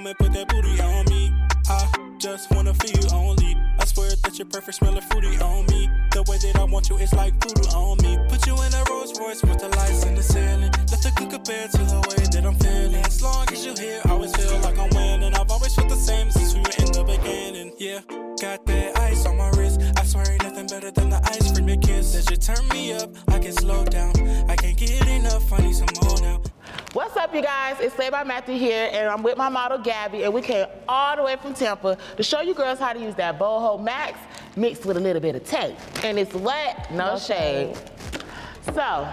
come and put that booty on me. I just wanna feel you only. I swear that you're perfect, smelling fruity on me. The way that I want you is like voodoo on me. Put you in a Rolls Royce with the lights in the ceiling. Nothing can compare to the way that I'm feeling. As long as you're here, I always feel like I'm winning. I've always felt the same since we were in the beginning. Yeah, got that ice on my wrist. I swear ain't nothing better than the ice cream and kiss. That you turn me up, I can slow down. I can't get enough, I need some more now. What's up, you guys? It's SLAYED by Matthew here, and I'm with my model, Gabby, and we came all the way from Tampa to show you girls how to use that Bold Hold Maxx mixed with a little bit of tape. And it's wet, no shade. So,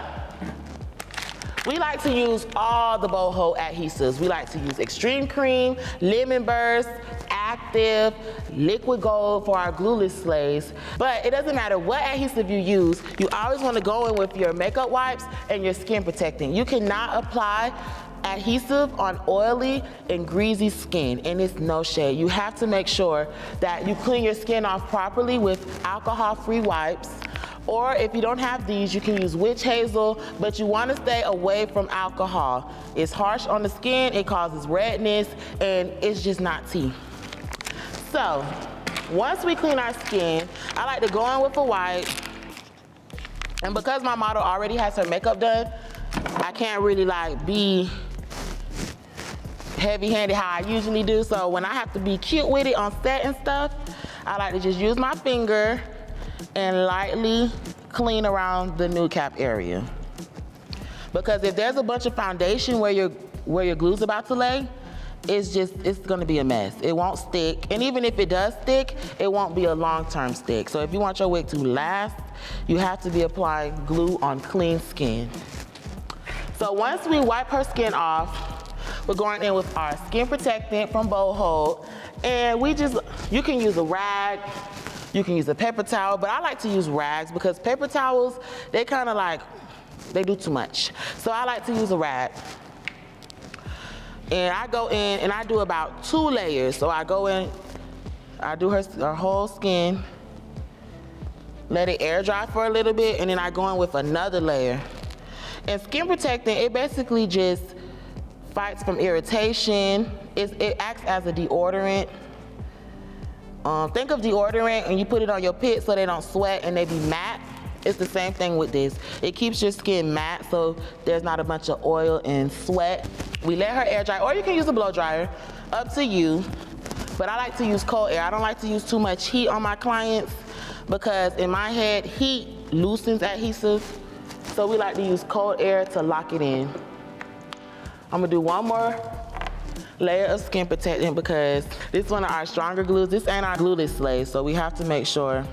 we like to use all the Bold Hold adhesives. We like to use Extreme Cream, Lemon Burst, Active, Liquid Gold for our glueless slays. But it doesn't matter what adhesive you use, you always want to go in with your makeup wipes and your skin protectant. You cannot apply adhesive on oily and greasy skin, and it's no shade. You have to make sure that you clean your skin off properly with alcohol-free wipes. Or if you don't have these, you can use witch hazel, but you want to stay away from alcohol. It's harsh on the skin, it causes redness, and it's just not tea. So, once we clean our skin, I like to go in with a wipe. And because my model already has her makeup done, I can't really like be heavy-handed how I usually do. So when I have to be cute with it on set and stuff, I like to just use my finger and lightly clean around the nude cap area. Because if there's a bunch of foundation where your glue's about to lay, it's gonna be a mess. It won't stick, and even if it does stick, it won't be a long-term stick. So if you want your wig to last, you have to be applying glue on clean skin. So once we wipe her skin off, we're going in with our skin protectant from Bold Hold, and you can use a rag, you can use a paper towel, but I like to use rags because paper towels, they do too much. So I like to use a rag. And I go in and I do about 2 layers. So I go in, I do her whole skin, let it air dry for a little bit, and then I go in with another layer. And skin protectant, it basically just fights from irritation. It acts as a deodorant. Think of deodorant and you put it on your pits so they don't sweat and they be matte. It's the same thing with this. It keeps your skin matte so there's not a bunch of oil and sweat. We let her air dry, or you can use a blow dryer, up to you. But I like to use cold air. I don't like to use too much heat on my clients because in my head, heat loosens adhesive. So we like to use cold air to lock it in. I'm gonna do one more layer of skin protectant because this is one of our stronger glues. This ain't our glueless slay, so we have to make sure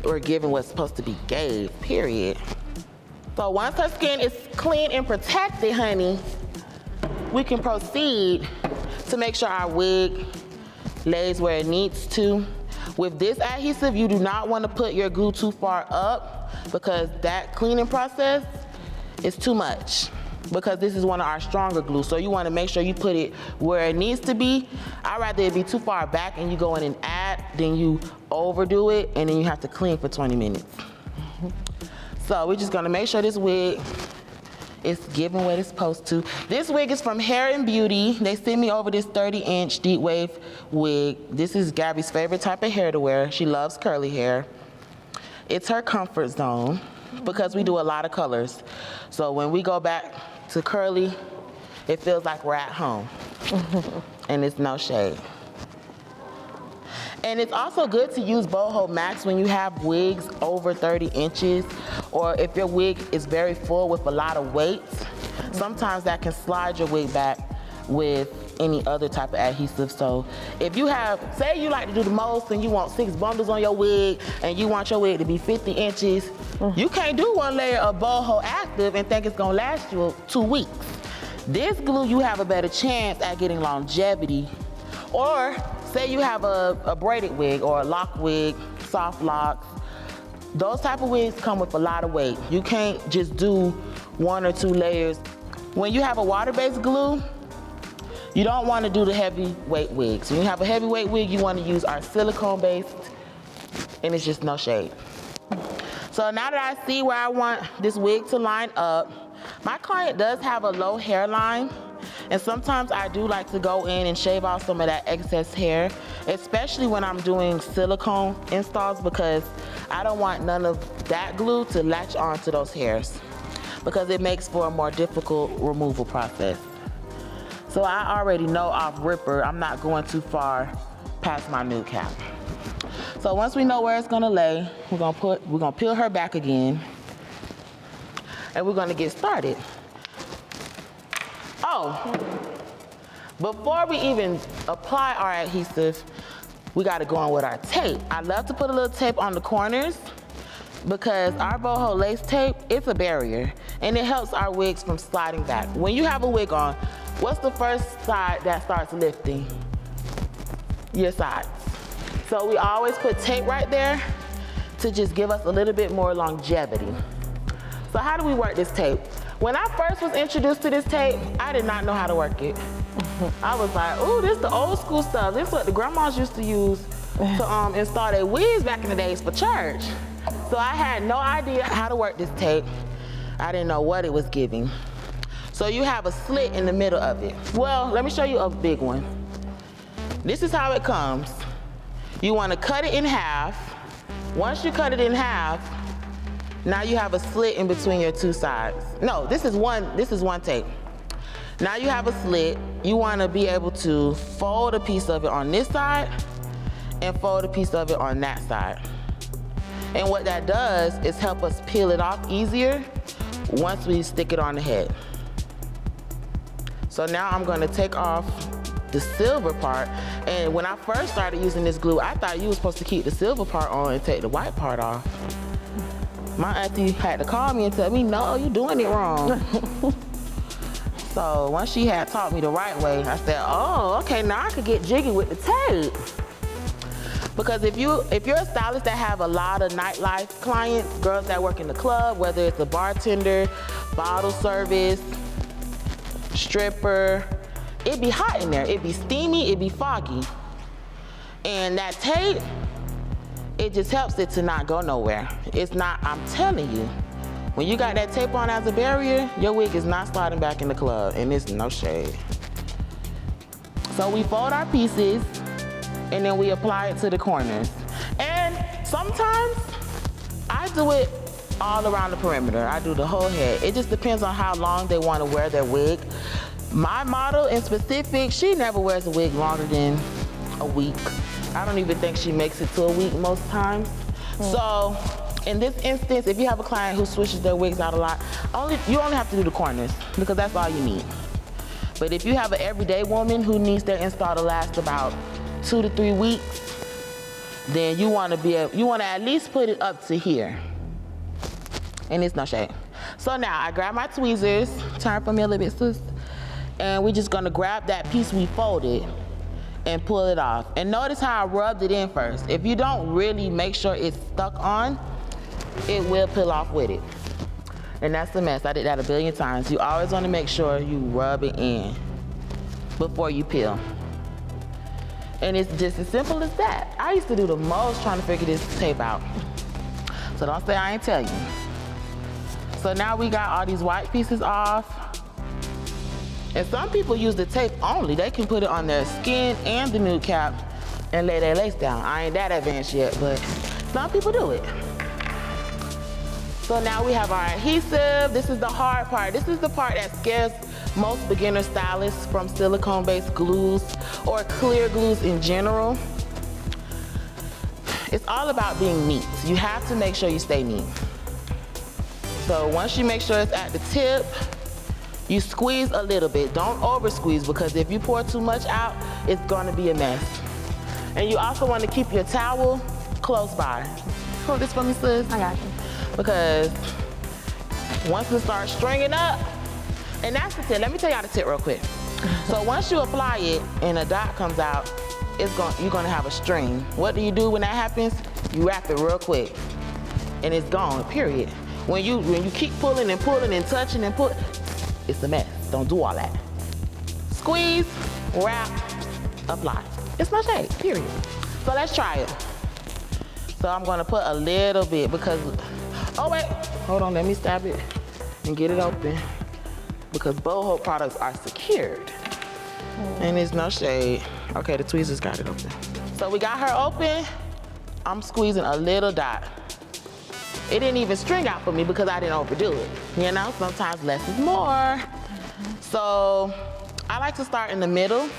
we're giving what's supposed to be gave, period. So once her skin is clean and protected, honey, we can proceed to make sure our wig lays where it needs to. With this adhesive, you do not want to put your glue too far up because that cleaning process is too much, because this is one of our stronger glues. So you want to make sure you put it where it needs to be. I'd rather it be too far back and you go in and add than you overdo it and then you have to clean for 20 minutes. So we're just gonna make sure this wig is giving what it's supposed to. This wig is from Hair and Beauty. They sent me over this 30-inch deep wave wig. This is Gabby's favorite type of hair to wear. She loves curly hair. It's her comfort zone because we do a lot of colors. So when we go back to curly, it feels like we're at home. And it's no shade. And it's also good to use Bold Hold Maxx when you have wigs over 30 inches, or if your wig is very full with a lot of weight. Sometimes that can slide your wig back with any other type of adhesive. So if you have, say you like to do the most and you want 6 bundles on your wig and you want your wig to be 50 inches, you can't do 1 layer of Bold Hold Active and think it's gonna last you 2 weeks. This glue, you have a better chance at getting longevity. Or say you have a braided wig or a lock wig, soft locks. Those type of wigs come with a lot of weight. You can't just do 1 or 2 layers. When you have a water-based glue, you don't want to do the heavyweight wigs. When you have a heavyweight wig, you want to use our silicone-based, and it's just no shade. So now that I see where I want this wig to line up, my client does have a low hairline, And sometimes I do like to go in and shave off some of that excess hair, especially when I'm doing silicone installs, because I don't want none of that glue to latch onto those hairs, because it makes for a more difficult removal process. So I already know off ripper, I'm not going too far past my nude cap. So once we know where it's gonna lay, we're gonna peel her back again, and we're gonna get started. Oh, before we even apply our adhesive, we gotta go on with our tape. I love to put a little tape on the corners because our Bold Hold lace tape, it's a barrier, and it helps our wigs from sliding back. When you have a wig on, what's the first side that starts lifting? Your sides. So we always put tape right there to just give us a little bit more longevity. So how do we work this tape? When I first was introduced to this tape, I did not know how to work it. I was like, ooh, this is the old school stuff. This is what the grandmas used to use to install their wigs back in the days for church. So I had no idea how to work this tape. I didn't know what it was giving. So you have a slit in the middle of it. Well, let me show you a big one. This is how it comes. You want to cut it in half. Once you cut it in half, now you have a slit in between your two sides. No, this is one tape. Now you have a slit. You want to be able to fold a piece of it on this side and fold a piece of it on that side. And what that does is help us peel it off easier once we stick it on the head. So now I'm going to take off the silver part. And when I first started using this glue, I thought you were supposed to keep the silver part on and take the white part off. My auntie had to call me and tell me, no, you're doing it wrong. So once she had taught me the right way, I said, oh, okay, now I could get jiggy with the tape. Because if you're a stylist that have a lot of nightlife clients, girls that work in the club, whether it's a bartender, bottle service, stripper, it'd be hot in there. It'd be steamy, it'd be foggy. And that tape, it just helps it to not go nowhere. It's not, I'm telling you, when you got that tape on as a barrier, your wig is not sliding back in the club, and it's no shade. So we fold our pieces, and then we apply it to the corners. And sometimes I do it all around the perimeter. I do the whole head. It just depends on how long they want to wear their wig. My model in specific, she never wears a wig longer than a week. I don't even think she makes it to a week most times. So in this instance, if you have a client who switches their wigs out a lot, you only have to do the corners because that's all you need. But if you have an everyday woman who needs their install to last about 2 to 3 weeks, then you want to at least put it up to here. And it's no shade. So now I grab my tweezers, turn for me a little bit, sis. And we're just gonna grab that piece we folded and pull it off. And notice how I rubbed it in first. If you don't really make sure it's stuck on, it will peel off with it. And that's the mess. I did that a billion times. You always wanna make sure you rub it in before you peel. And it's just as simple as that. I used to do the most trying to figure this tape out. So don't say I ain't tell you. So now we got all these white pieces off. And some people use the tape only. They can put it on their skin and the nude cap and lay their lace down. I ain't that advanced yet, but some people do it. So now we have our adhesive. This is the hard part. This is the part that scares most beginner stylists from silicone-based glues or clear glues in general. It's all about being neat. You have to make sure you stay neat. So once you make sure it's at the tip, you squeeze a little bit. Don't over squeeze, because if you pour too much out, it's gonna be a mess. And you also want to keep your towel close by. Hold this for me, sis. I got you. Because once it starts stringing up, and that's the tip. Let me tell y'all the tip real quick. So once you apply it and a dot comes out, you're gonna have a string. What do you do when that happens? You wrap it real quick, and it's gone, period. When you keep pulling and pulling and touching and put, it's a mess. Don't do all that. Squeeze, wrap, apply. It's no shade, period. So let's try it. So I'm gonna put a little bit because, oh wait, hold on, let me stab it and get it open, because Bold Hold products are secured. And there's no shade. Okay, the tweezers got it open. So we got her open. I'm squeezing a little dot. It didn't even string out for me because I didn't overdo it. You know, sometimes less is more. So I like to start in the middle.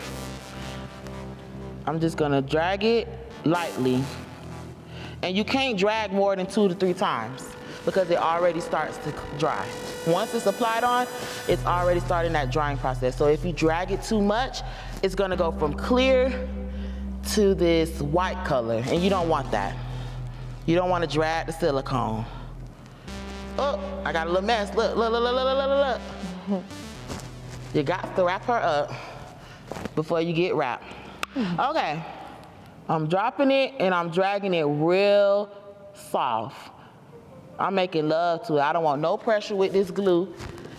I'm just gonna drag it lightly. And you can't drag more than 2 to 3 times because it already starts to dry. Once it's applied on, it's already starting that drying process. So if you drag it too much, it's gonna go from clear to this white color, and you don't want that. You don't wanna drag the silicone. Oh, I got a little mess. Look, look, look, look, look, look, look. You got to wrap her up before you get wrapped. Okay, I'm dropping it and I'm dragging it real soft. I'm making love to it. I don't want no pressure with this glue.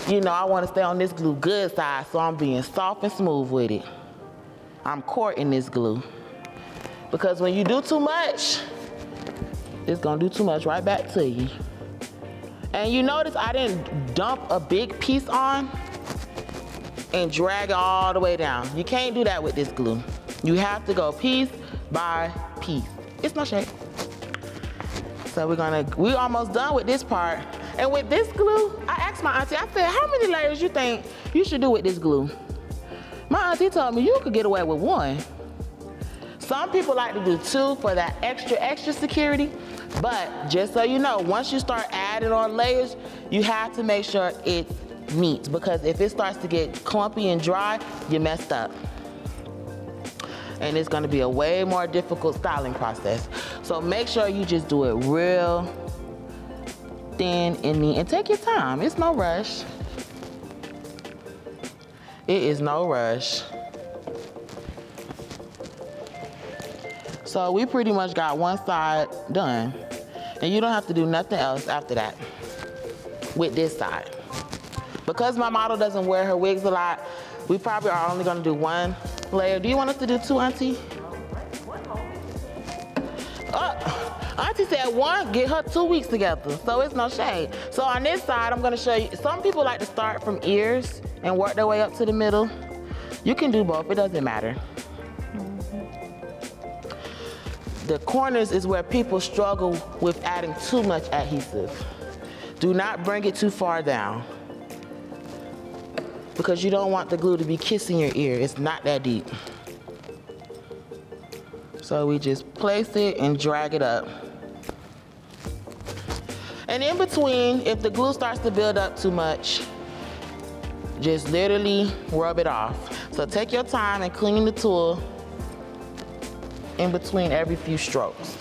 You know, I want to stay on this glue good side, so I'm being soft and smooth with it. I'm courting this glue. Because when you do too much, it's gonna do too much right back to you. And you notice I didn't dump a big piece on and drag it all the way down. You can't do that with this glue. You have to go piece by piece. It's no shade. So we're almost done with this part. And with this glue, I asked my auntie, I said, how many layers you think you should do with this glue? My auntie told me you could get away with 1. Some people like to do 2 for that extra security. But just so you know, once you start adding on layers, you have to make sure it's neat, because if it starts to get clumpy and dry, you messed up. And it's gonna be a way more difficult styling process. So make sure you just do it real thin and neat, and take your time. It's no rush. It is no rush. So we pretty much got one side done. And you don't have to do nothing else after that with this side. Because my model doesn't wear her wigs a lot, we probably are only gonna do 1 layer. Do you want us to do 2, Auntie? Auntie said 1, get her 2 weeks together, so it's no shade. So on this side, I'm gonna show you, some people like to start from ears and work their way up to the middle. You can do both, it doesn't matter. The corners is where people struggle with adding too much adhesive. Do not bring it too far down, because you don't want the glue to be kissing your ear. It's not that deep. So we just place it and drag it up. And in between, if the glue starts to build up too much, just literally rub it off. So take your time and clean the tool in between every few strokes.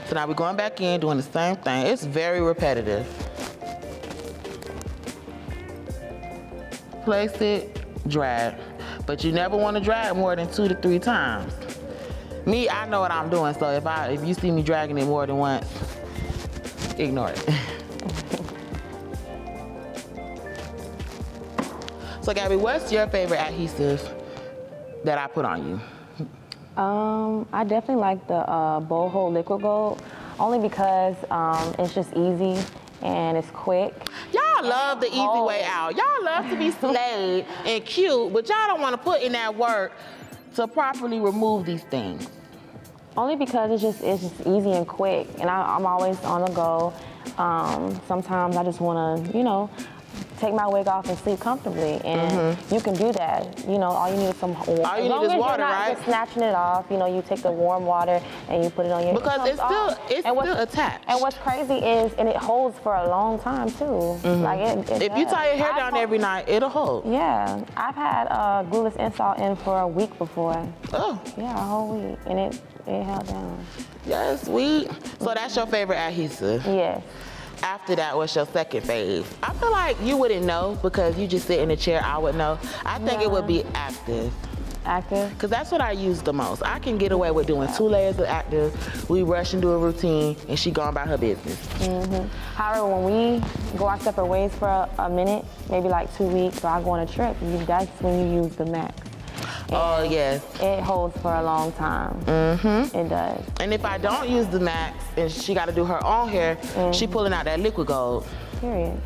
So now we're going back in, doing the same thing. It's very repetitive. Place it, drag. But you never want to drag more than 2 to 3 times. Me, I know what I'm doing, so if you see me dragging it more than once, ignore it. So Gabby, what's your favorite adhesive that I put on you? I definitely like the Bold Hold Liquid Gold, only because it's just easy and it's quick. Y'all love the easy way out. Y'all love to be slayed and cute, but y'all don't want to put in that work to properly remove these things. Only because it's just easy and quick, and I'm always on the go. Sometimes I just want to, you know, take my wig off and sleep comfortably, and you can do that. You know, all you need is some water. All you need is water, right? Just snatching it off. You know, you take the warm water and you put it on your. Because it's still attached. And what's crazy is, and it holds for a long time too. Like it If you tie your hair down every night, it'll hold. Yeah, I've had glueless install in for a week before. Oh. Yeah, a whole week, and it held down. Yes, sweet. So that's your favorite adhesive? Yes. After that, what's your second fave? I feel like you wouldn't know because you just sit in the chair. I would know. I think it would be active. Active? Because that's what I use the most. I can get away with doing 2 layers of active. We rush and do a routine, and she gone about her business. However, when we go our separate ways for a minute, maybe like 2 weeks, or I go on a trip, that's when you use the Max. Oh, yes. It holds for a long time. It does. And if I don't use the Max and she got to do her own hair, she pulling out that liquid gold. Period.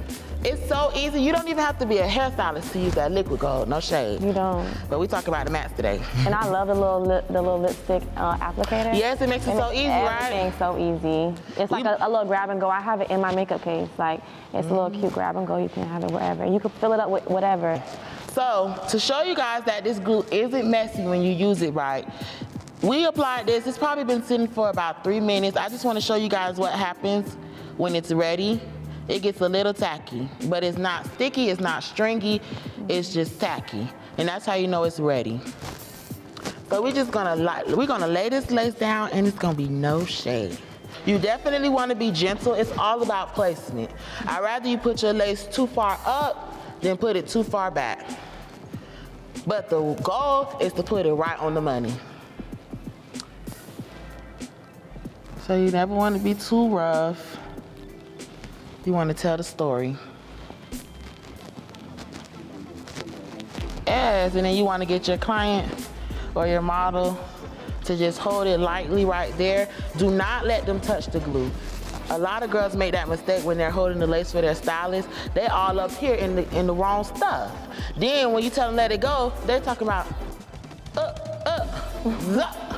It's so easy. You don't even have to be a hairstylist to use that liquid gold. No shade. You don't. But we talking about the mattes today. And I love the little lipstick applicator. Yes, it makes it so easy, right? Everything's so easy. It's like a little grab and go. I have it in my makeup case. Like, it's a little cute grab and go. You can have it wherever. You can fill it up with whatever. So, to show you guys that this glue isn't messy when you use it right, we applied this. It's probably been sitting for about 3 minutes. I just want to show you guys what happens when it's ready. It gets a little tacky, but it's not sticky, it's not stringy, it's just tacky. And that's how you know it's ready. So we're gonna lay this lace down and it's gonna be no shade. You definitely wanna be gentle. It's all about placement. I'd rather you put your lace too far up than put it too far back. But the goal is to put it right on the money. So you never wanna be too rough. You want to tell the story. Yes, and then you want to get your client or your model to just hold it lightly right there. Do not let them touch the glue. A lot of girls make that mistake when they're holding the lace for their stylist. They all up here in the wrong stuff. Then when you tell them let it go, they're talking about zup.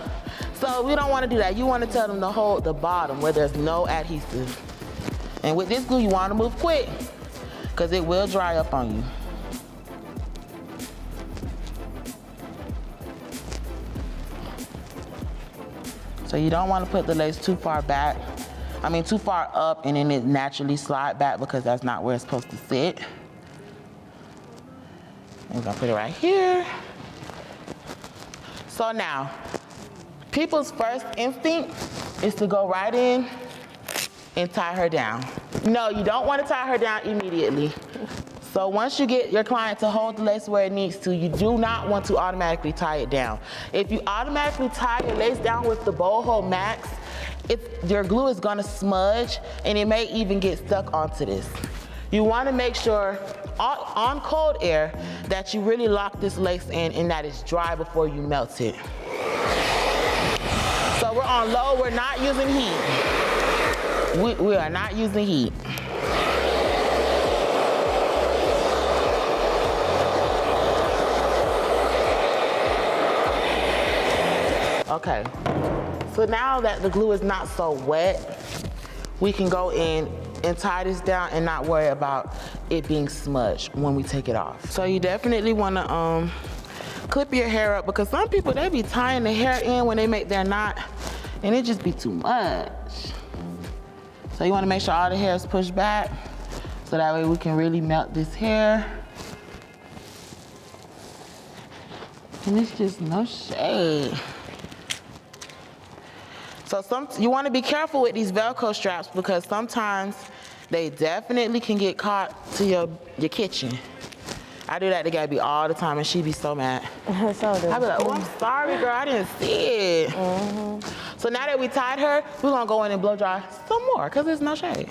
So we don't want to do that. You want to tell them to hold the bottom where there's no adhesive. And with this glue, you want to move quick because it will dry up on you. So you don't want to put the lace too far back. I mean, too far up and then it naturally slide back because that's not where it's supposed to sit. And we're gonna put it right here. So now, people's first instinct is to go right in and tie her down. No, you don't want to tie her down immediately. So once you get your client to hold the lace where it needs to, you do not want to automatically tie it down. If you automatically tie your lace down with the Bold Hold Maxx, your glue is gonna smudge and it may even get stuck onto this. You wanna make sure on cold air that you really lock this lace in and that it's dry before you melt it. So we're on low, we're not using heat. We are not using heat. Okay, so now that the glue is not so wet, we can go in and tie this down and not worry about it being smudged when we take it off. So you definitely wanna clip your hair up because some people, they be tying the hair in when they make their knot and it just be too much. So you wanna make sure all the hair is pushed back so that way we can really melt this hair. And it's just no shade. So you wanna be careful with these Velcro straps because sometimes they definitely can get caught to your kitchen. I do that to Gabby all the time and she be so mad. So I be like, oh, I'm sorry, girl, I didn't see it. So now that we tied her, we're gonna go in and blow dry some more because there's no shade.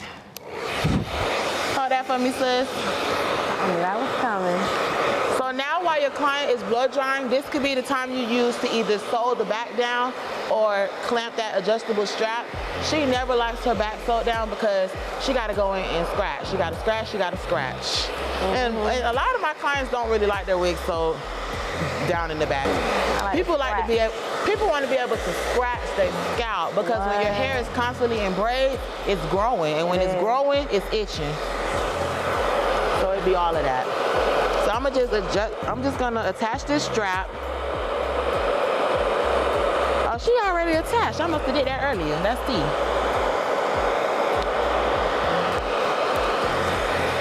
Hold that for me, sis. I knew that was coming. So now while your client is blow drying, this could be the time you use to either sew the back down or clamp that adjustable strap. She never likes her back sewed down because she gotta go in and scratch. She gotta scratch, she gotta scratch. And a lot of my clients don't really like their wigs sewed down in the back. People want to be able to scratch their scalp because when your hair is constantly in braids, it's growing. And when it's growing, it's itching. So it'd be all of that. So I'm just gonna attach this strap. Oh, she already attached. I must have did that earlier. That's T.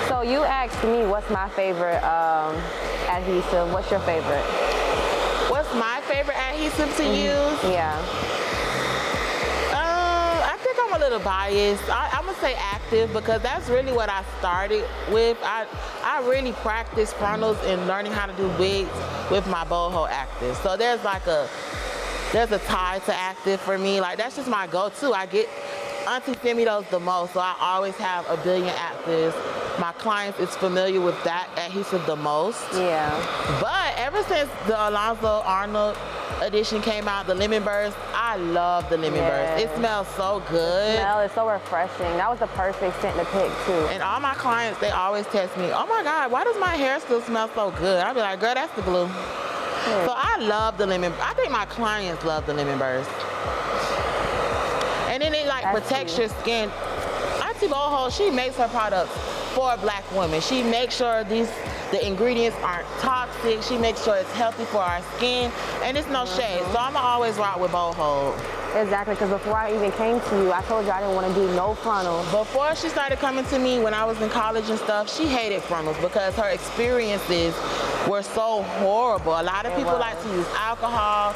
So you asked me what's my favorite adhesive. What's your favorite? What's my favorite adhesive to use? Yeah. I think I'm a little biased. I'm gonna say active because that's really what I started with. I really practice frontals and learning how to do wigs with my Bold Hold Active. So there's a tie to active for me. Like that's just my go-to. I get Auntie send me those the most, so I always have a billion actives. My clients is familiar with that adhesive the most. Yeah. But ever since the Alonzo Arnold edition came out, the lemon burst. I love the lemon burst. It smells so good. The smell is so refreshing. That was the perfect scent to pick too. And all my clients, they always text me, oh my God, why does my hair still smell so good? I'll be like, girl, that's the glue. So I love the lemon. I think my clients love the lemon burst. And then it like protects your skin. Auntie Bold Hold, she makes her products for Black women. She makes sure the ingredients aren't toxic. She makes sure it's healthy for our skin, and it's no shade. So I'ma always rock with Bold Hold. Exactly, because before I even came to you, I told you I didn't want to do no frontals. Before she started coming to me when I was in college and stuff, she hated frontals because her experiences were so horrible. A lot of people like to use alcohol,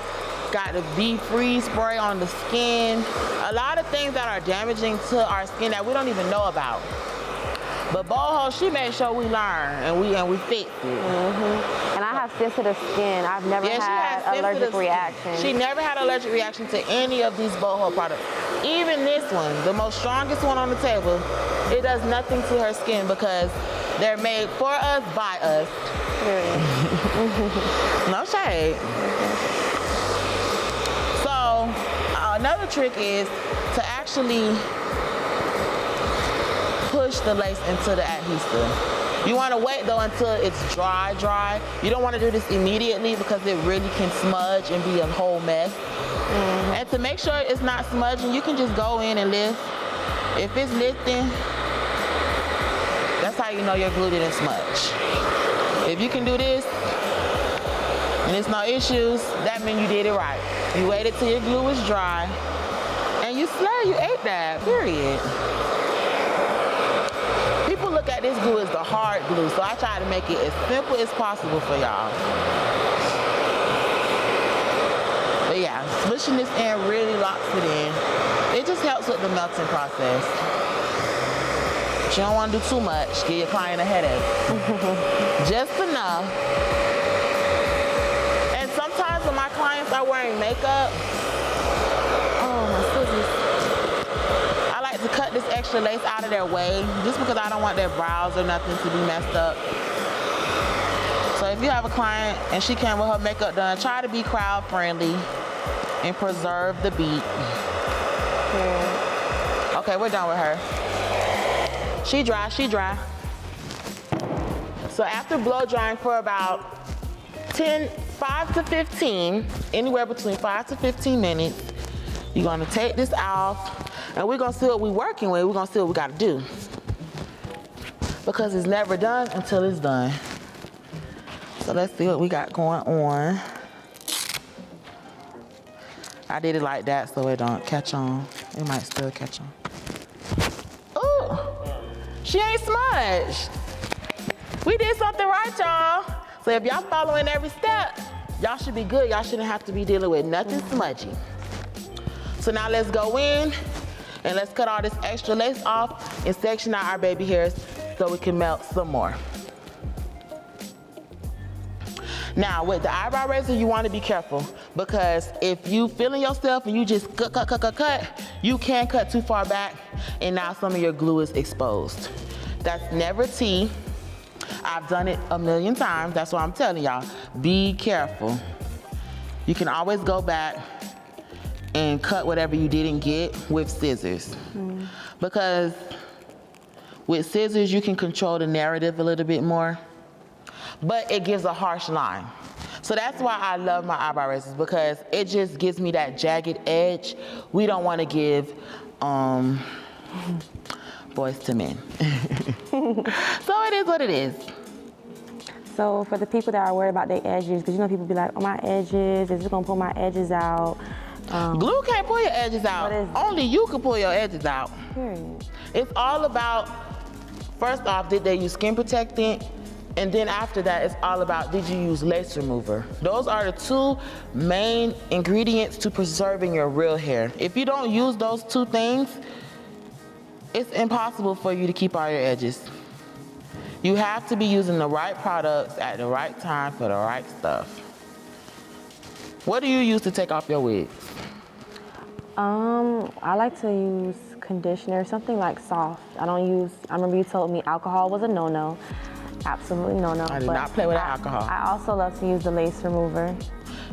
got the bee-free spray on the skin, a lot of things that are damaging to our skin that we don't even know about. But Bold Hold, she made sure we learn and we fixed it. And I have sensitive skin. I've never had allergic reaction. She never had an allergic reaction to any of these Bold Hold products. Even this one, the most strongest one on the table, it does nothing to her skin because they're made for us, by us. No shade. So another trick is to actually push the lace into the adhesive. You want to wait though until it's dry. You don't want to do this immediately because it really can smudge and be a whole mess. And to make sure it's not smudging, you can just go in and lift. If it's lifting, that's how you know your glue didn't smudge. If you can do this and there's no issues, that means you did it right. You waited till your glue was dry and you ate that, period. People look at this glue as the hard glue, so I try to make it as simple as possible for y'all. But yeah, smushing this in really locks it in. It just helps with the melting process. But you don't want to do too much, give your client a headache. Just enough. And sometimes when my clients are wearing makeup, oh my scissors, to cut this extra lace out of their way just because I don't want their brows or nothing to be messed up. So if you have a client and she came with her makeup done, try to be crowd friendly and preserve the beat. Okay, we're done with her. She dry. So after blow drying for about 5 to 15, anywhere between 5 to 15 minutes, you're gonna take this off. And we're gonna see what we're working with. We're gonna see what we gotta do. Because it's never done until it's done. So let's see what we got going on. I did it like that so it don't catch on. It might still catch on. Ooh, she ain't smudged. We did something right, y'all. So if y'all following every step, y'all should be good. Y'all shouldn't have to be dealing with nothing smudgy. So now let's go in. And let's cut all this extra lace off and section out our baby hairs so we can melt some more. Now with the eyebrow razor, you want to be careful because if you feeling yourself and you just cut, you can cut too far back and now some of your glue is exposed. That's never tea. I've done it a million times. That's why I'm telling y'all, be careful. You can always go back and cut whatever you didn't get with scissors. Because with scissors, you can control the narrative a little bit more, but it gives a harsh line. So that's why I love my eyebrow razors because it just gives me that jagged edge. We don't want to give boys to men. So it is what it is. So for the people that are worried about their edges, because you know people be like, oh, my edges, is it gonna pull my edges out? Glue can't pull your edges out. Only you can pull your edges out. Period. It's all about, first off, did they use skin protectant? And then after that, it's all about, did you use lace remover? Those are the two main ingredients to preserving your real hair. If you don't use those two things, it's impossible for you to keep all your edges. You have to be using the right products at the right time for the right stuff. What do you use to take off your wigs? I like to use conditioner, something like soft. I remember you told me alcohol was a no-no. Absolutely no-no. I do not play with alcohol. I also love to use the lace remover.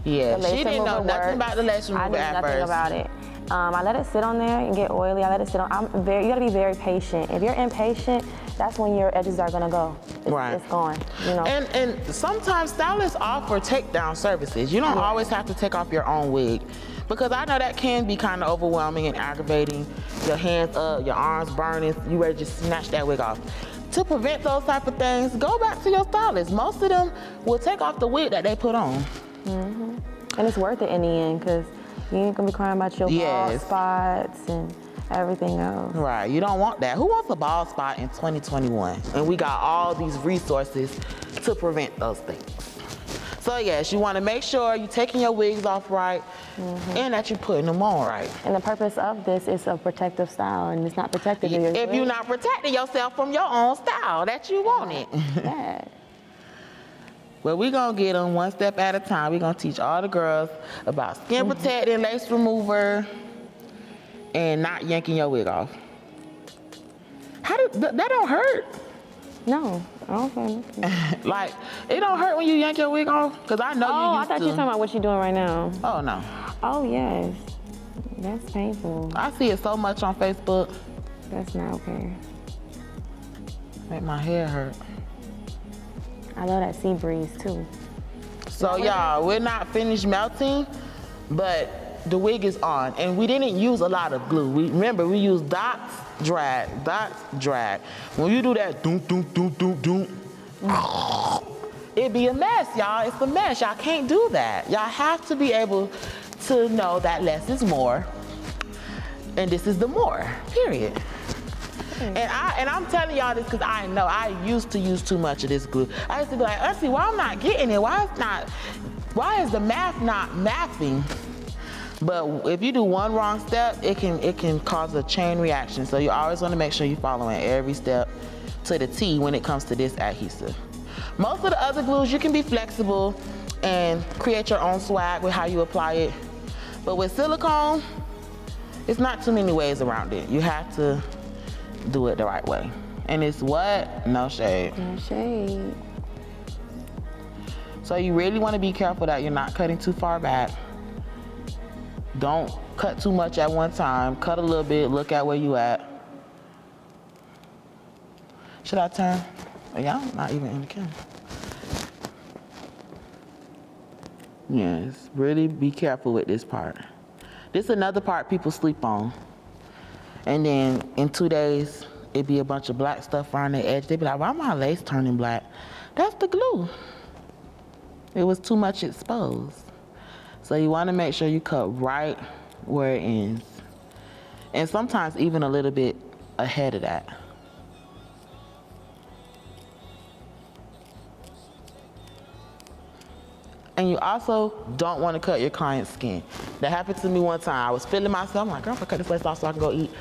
Yeah, The lace she didn't know remover nothing works. about the lace I remover knew at nothing first. about it. I let it sit on there and get oily. I let it sit on. You gotta be very patient. If you're impatient, that's when your edges are gonna go. It's gone. You know. And sometimes stylists offer takedown services. You don't always have to take off your own wig, because I know that can be kind of overwhelming and aggravating. Your hands up, your arms burning. You ready to just snatch that wig off. To prevent those type of things, go back to your stylist. Most of them will take off the wig that they put on. Mm-hmm. And it's worth it in the end, because you ain't gonna be crying about your bald spots and everything else. Right, you don't want that. Who wants a bald spot in 2021? And we got all these resources to prevent those things. So yes, you wanna make sure you're taking your wigs off right, and that you're putting them on right. And the purpose of this is a protective style, and it's not protective if you're not protecting yourself from your own style that you want it. Yeah. Well, we're gonna get them one step at a time. We're gonna teach all the girls about skin protecting, lace remover, and not yanking your wig off. That don't hurt? No, okay. Like, it don't hurt when you yank your wig off? Because I know you used I thought you were talking about what you're doing right now. Oh, no. Oh, yes. That's painful. I see it so much on Facebook. That's not okay. Make my hair hurt. I love that sea breeze, too. So, y'all, we're not finished melting, but the wig is on. And we didn't use a lot of glue. Remember, we used dots, drag, dots, drag. When you do that, doom, doom, doom, doom, doom, it'd be a mess, y'all. It's a mess. Y'all can't do that. Y'all have to be able to know that less is more, and this is the more, period. And I'm telling y'all this because I know I used to use too much of this glue. I used to be like, Auntie, why I'm not getting it? Why is the math not mathing? But if you do one wrong step, it can cause a chain reaction. So you always want to make sure you're following every step to the T when it comes to this adhesive. Most of the other glues, you can be flexible and create your own swag with how you apply it. But with silicone, it's not too many ways around it. You have to do it the right way. And it's what? No shade. No shade. So you really want to be careful that you're not cutting too far back. Don't cut too much at one time. Cut a little bit, look at where you at. Should I turn? Oh, yeah, I'm not even in the camera. Yes, really be careful with this part. This is another part people sleep on. And then in 2 days, it'd be a bunch of black stuff around the edge. They'd be like, why my lace turning black? That's the glue. It was too much exposed. So you want to make sure you cut right where it ends. And sometimes even a little bit ahead of that. And you also don't want to cut your client's skin. That happened to me one time. I was feeling myself. I'm like, girl, if I cut this lace off so I can go eat.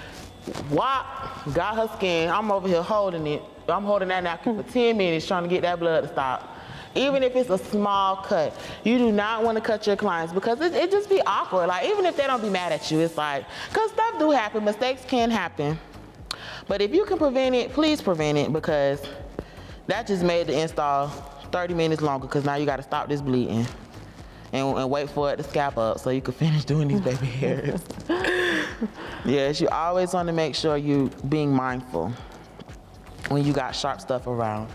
Whop, got her skin. I'm over here holding it. I'm holding that napkin for 10 minutes trying to get that blood to stop. Even if it's a small cut, you do not want to cut your clients because it just be awkward. Like, even if they don't be mad at you, it's like, because stuff do happen, mistakes can happen. But if you can prevent it, please prevent it, because that just made the install 30 minutes longer, because now you got to stop this bleeding and wait for it to scalp up so you can finish doing these baby hairs. Yes, you always want to make sure you're being mindful when you got sharp stuff around.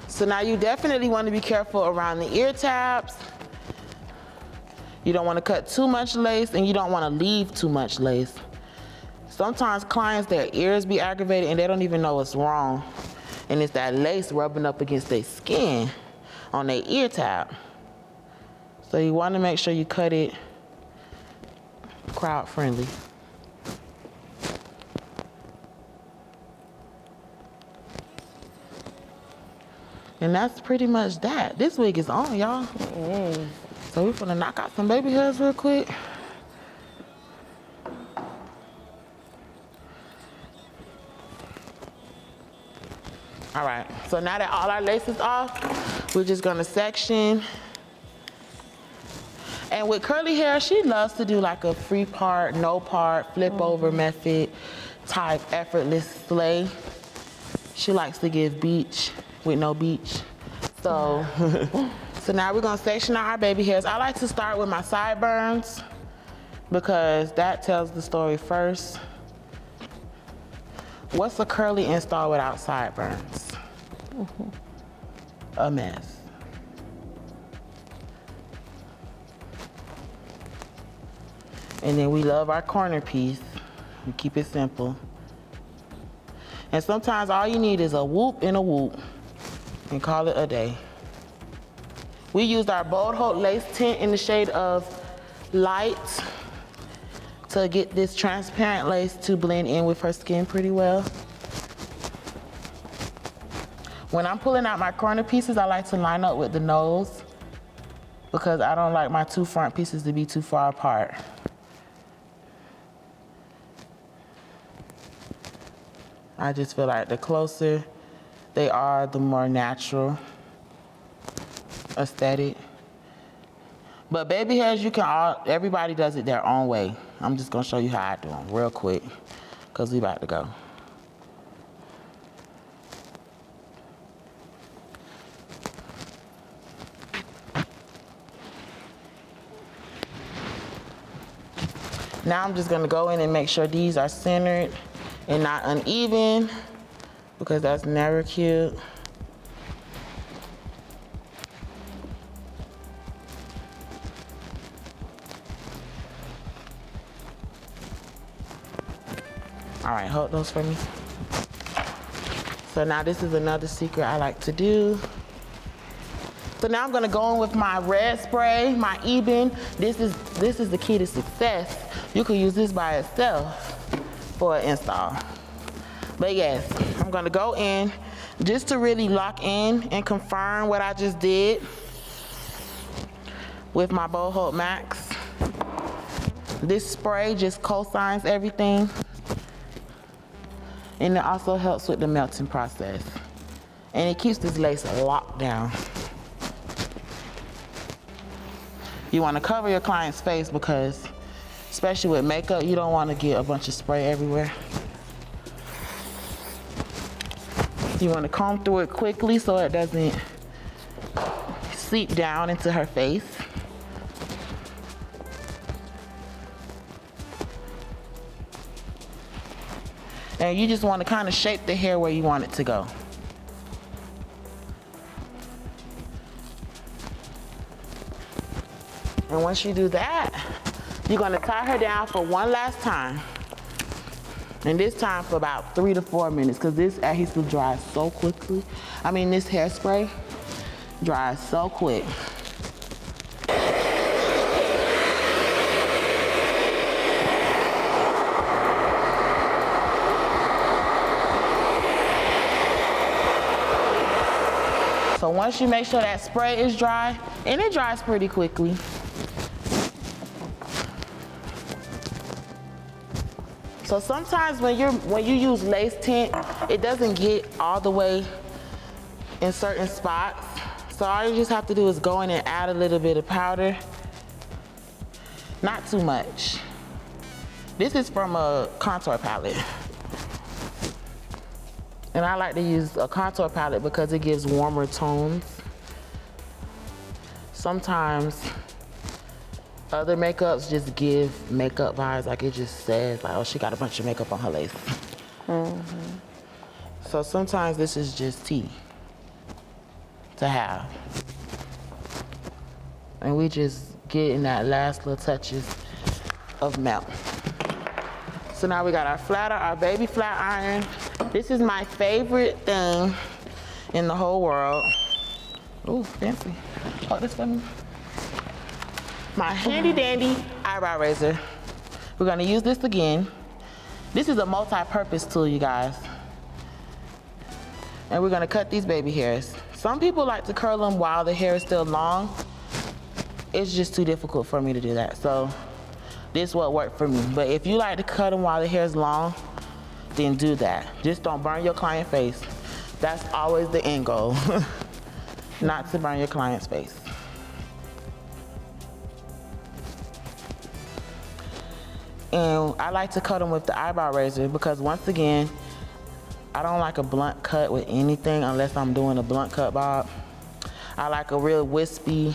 So now you definitely want to be careful around the ear tabs. You don't want to cut too much lace, and you don't want to leave too much lace. Sometimes clients, their ears be aggravated and they don't even know what's wrong. And it's that lace rubbing up against their skin on their ear tab. So you want to make sure you cut it crowd friendly. And that's pretty much that. This wig is on, y'all. So we're gonna knock out some baby hairs real quick. All right, so now that all our lace is off, we're just gonna section. And with curly hair, she loves to do like a free part, no part, flip over method type effortless slay. She likes to give beach with no beach. So, So now we're gonna section out our baby hairs. I like to start with my sideburns because that tells the story first. What's a curly install without sideburns? A mess. And then we love our corner piece. We keep it simple. And sometimes all you need is a whoop and a whoop and call it a day. We used our Bold Hold lace tint in the shade of light to get this transparent lace to blend in with her skin pretty well. When I'm pulling out my corner pieces, I like to line up with the nose because I don't like my two front pieces to be too far apart. I just feel like the closer they are, the more natural aesthetic. But baby hairs, everybody does it their own way. I'm just gonna show you how I do them real quick, because we about to go. Now I'm just gonna go in and make sure these are centered and not uneven, because that's never cute. All right, hold those for me. So now this is another secret I like to do. So now I'm gonna go in with my red spray, my Eben. This is the key to success. You can use this by itself for an install. But yes, I'm gonna go in just to really lock in and confirm what I just did with my Bold Hold Maxx. This spray just co-signs everything. And it also helps with the melting process. And it keeps this lace locked down. You wanna cover your client's face because, especially with makeup, you don't wanna get a bunch of spray everywhere. You wanna comb through it quickly so it doesn't seep down into her face. And you just wanna kinda shape the hair where you want it to go. And once you do that, you're gonna tie her down for one last time. And this time for about 3 to 4 minutes, because this adhesive dries so quickly. I mean, this hairspray dries so quick. So once you make sure that spray is dry, and it dries pretty quickly, so sometimes when you use lace tint, it doesn't get all the way in certain spots. So all you just have to do is go in and add a little bit of powder. Not too much. This is from a contour palette. And I like to use a contour palette because it gives warmer tones. Sometimes other makeups just give makeup vibes, like it just says, like, oh, she got a bunch of makeup on her lace. So sometimes this is just tea to have. And we just get in that last little touches of melt. So now we got our flatter, our baby flat iron. This is my favorite thing in the whole world. Ooh, fancy. Hold this for me. My handy dandy eyebrow razor. We're gonna use this again. This is a multi-purpose tool, you guys. And we're gonna cut these baby hairs. Some people like to curl them while the hair is still long. It's just too difficult for me to do that. So this what worked for me. But if you like to cut them while the hair is long, then do that. Just don't burn your client's face. That's always the end goal. Not to burn your client's face. And I like to cut them with the eyebrow razor because once again, I don't like a blunt cut with anything unless I'm doing a blunt cut bob. I like a real wispy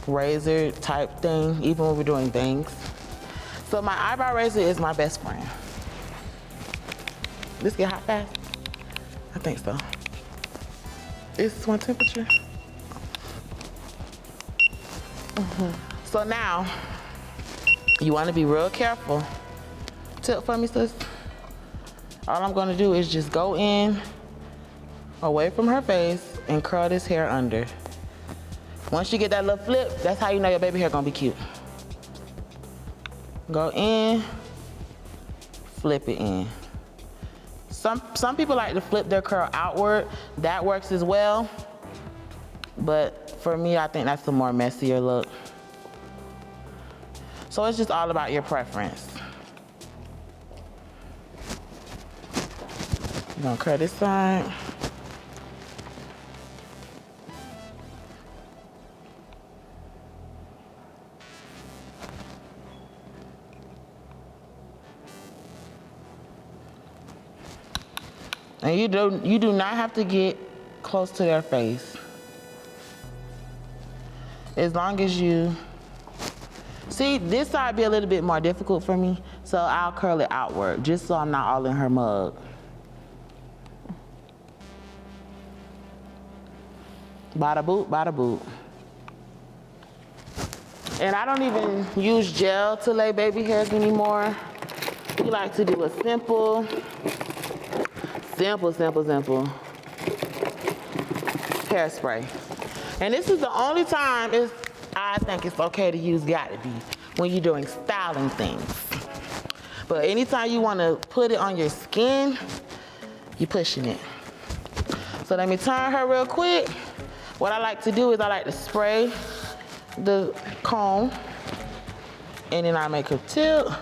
razor type thing, even when we're doing bangs. So my eyebrow razor is my best friend. This get hot fast? I think so. Is one temperature? So now, you wanna be real careful. Tip for me, sis. All I'm gonna do is just go in, away from her face, and curl this hair under. Once you get that little flip, that's how you know your baby hair gonna be cute. Go in, flip it in. Some people like to flip their curl outward. That works as well. But for me, I think that's a more messier look. So it's just all about your preference. I'm gonna curl this side. And you do not have to get close to their face. As long as you, see, this side be a little bit more difficult for me, so I'll curl it outward, just so I'm not all in her mug. Bada boop, bada boop. And I don't even use gel to lay baby hairs anymore. We like to do a simple hairspray. And this is the only time I think it's okay to use Gotta Be, when you're doing styling things. But anytime you want to put it on your skin, you're pushing it. So let me turn her real quick. What I like to do is I like to spray the comb, and then I make her tilt,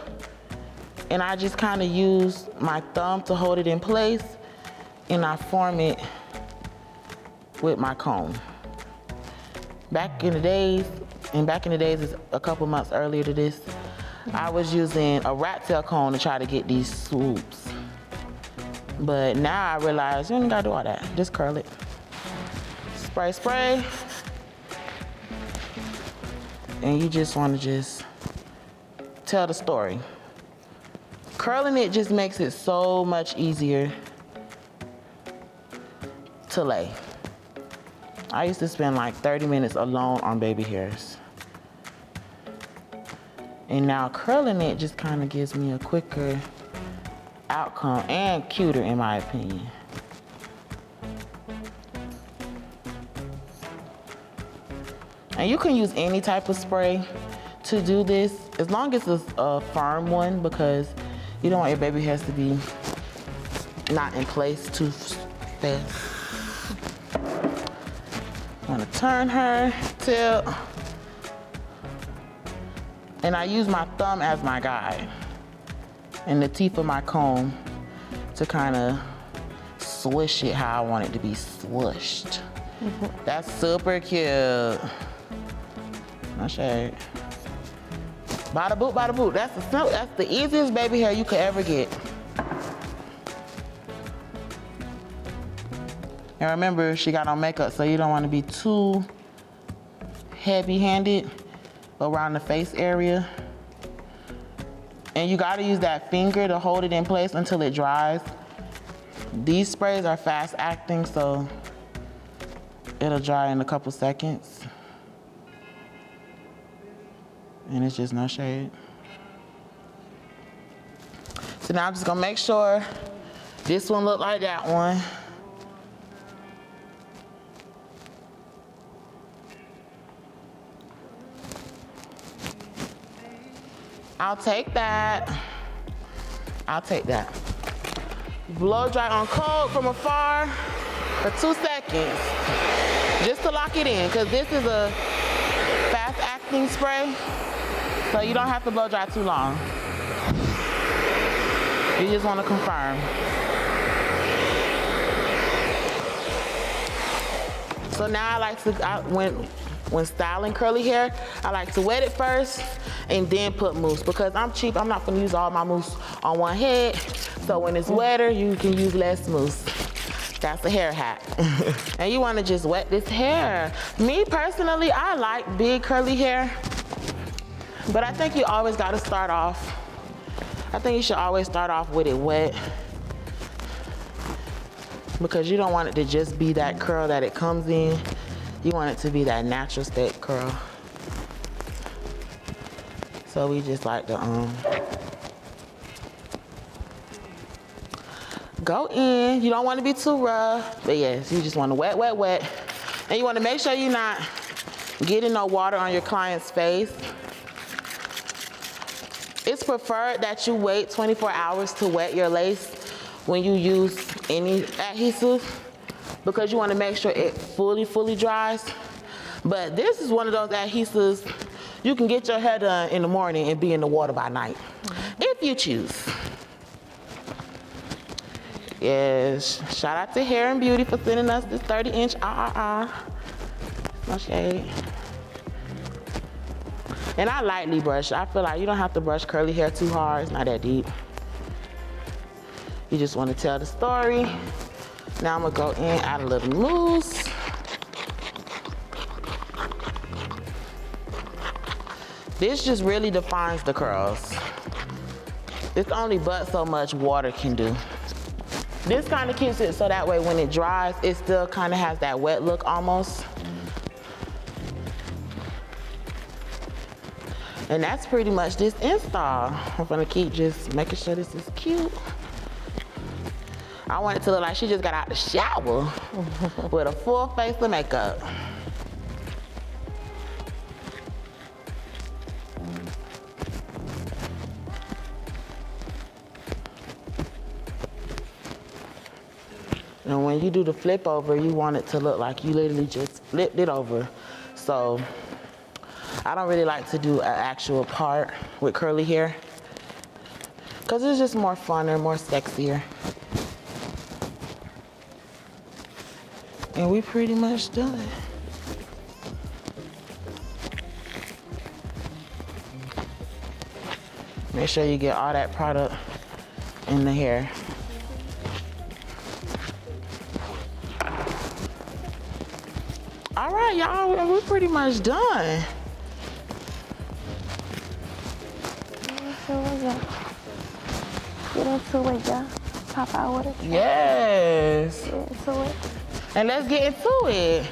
and I just kind of use my thumb to hold it in place, and I form it with my comb. Back in the days is a couple months earlier to this, I was using a rat tail comb to try to get these swoops. But now I realize you don't gotta do all that, just curl it. Spray, spray. And you just wanna just tell the story. Curling it just makes it so much easier to lay. I used to spend like 30 minutes alone on baby hairs. And now curling it just kind of gives me a quicker outcome and cuter in my opinion. And you can use any type of spray to do this, as long as it's a firm one, because you don't want your baby hairs to be not in place too fast. I'm gonna turn her, tilt, and I use my thumb as my guide and the teeth of my comb to kind of swish it how I want it to be swished. That's super cute. No shade. Bada boop, bada boop. That's the easiest baby hair you could ever get. And remember, she got on makeup, so you don't want to be too heavy-handed around the face area. And you gotta use that finger to hold it in place until it dries. These sprays are fast acting, so it'll dry in a couple seconds. And it's just no shade. So now I'm just gonna make sure this one look like that one. I'll take that. Blow dry on cold from afar for 2 seconds, just to lock it in, because this is a fast acting spray, so you don't have to blow dry too long. You just want to confirm. So now I like to, when styling curly hair, I like to wet it first and then put mousse, because I'm cheap. I'm not gonna use all my mousse on one head. So when it's wetter, you can use less mousse. That's a hair hack. And you wanna just wet this hair. Me personally, I like big curly hair, but I think you always gotta start off. I think you should always start off with it wet, because you don't want it to just be that curl that it comes in. You want it to be that natural state curl. So we just like to go in. You don't want to be too rough, but yes, you just want to wet, wet, wet. And you want to make sure you're not getting no water on your client's face. It's preferred that you wait 24 hours to wet your lace when you use any adhesive, because you want to make sure it fully dries. But this is one of those adhesives you can get your hair done in the morning and be in the water by night, if you choose. Yes, shout out to Hair and Beauty for sending us this 30-inch no shade. And I lightly brush. I feel like you don't have to brush curly hair too hard. It's not that deep. You just want to tell the story. Now I'm gonna go in, add a little mousse. This just really defines the curls. It's only but so much water can do. This kind of keeps it so that way when it dries, it still kind of has that wet look almost. And that's pretty much this install. I'm gonna keep just making sure this is cute. I want it to look like she just got out the shower with a full face of makeup. And when you do the flip over, you want it to look like you literally just flipped it over. So I don't really like to do an actual part with curly hair, because it's just more funner, more sexier. And we pretty much done. Make sure you get all that product in the hair. All right, y'all, we're pretty much done. Get into it, y'all. Pop out with it. Yes. Get into it. And let's get into it.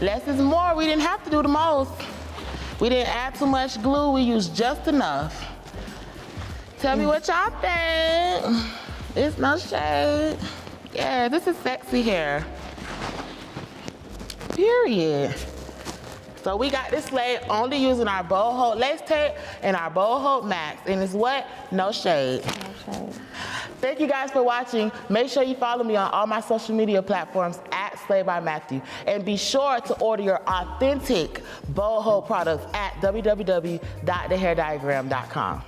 Less is more. We didn't have to do the most. We didn't add too much glue. We used just enough. Tell me what y'all think. It's no shade. Yeah, this is sexy hair. Period. So we got this laid only using our Bold Hold lace tape and our Bold Hold Maxx. And it's what? No shade. No shade. Thank you guys for watching. Make sure you follow me on all my social media platforms at SLAYED by Matthew. And be sure to order your authentic Bold Hold products at www.thehairdiagram.com.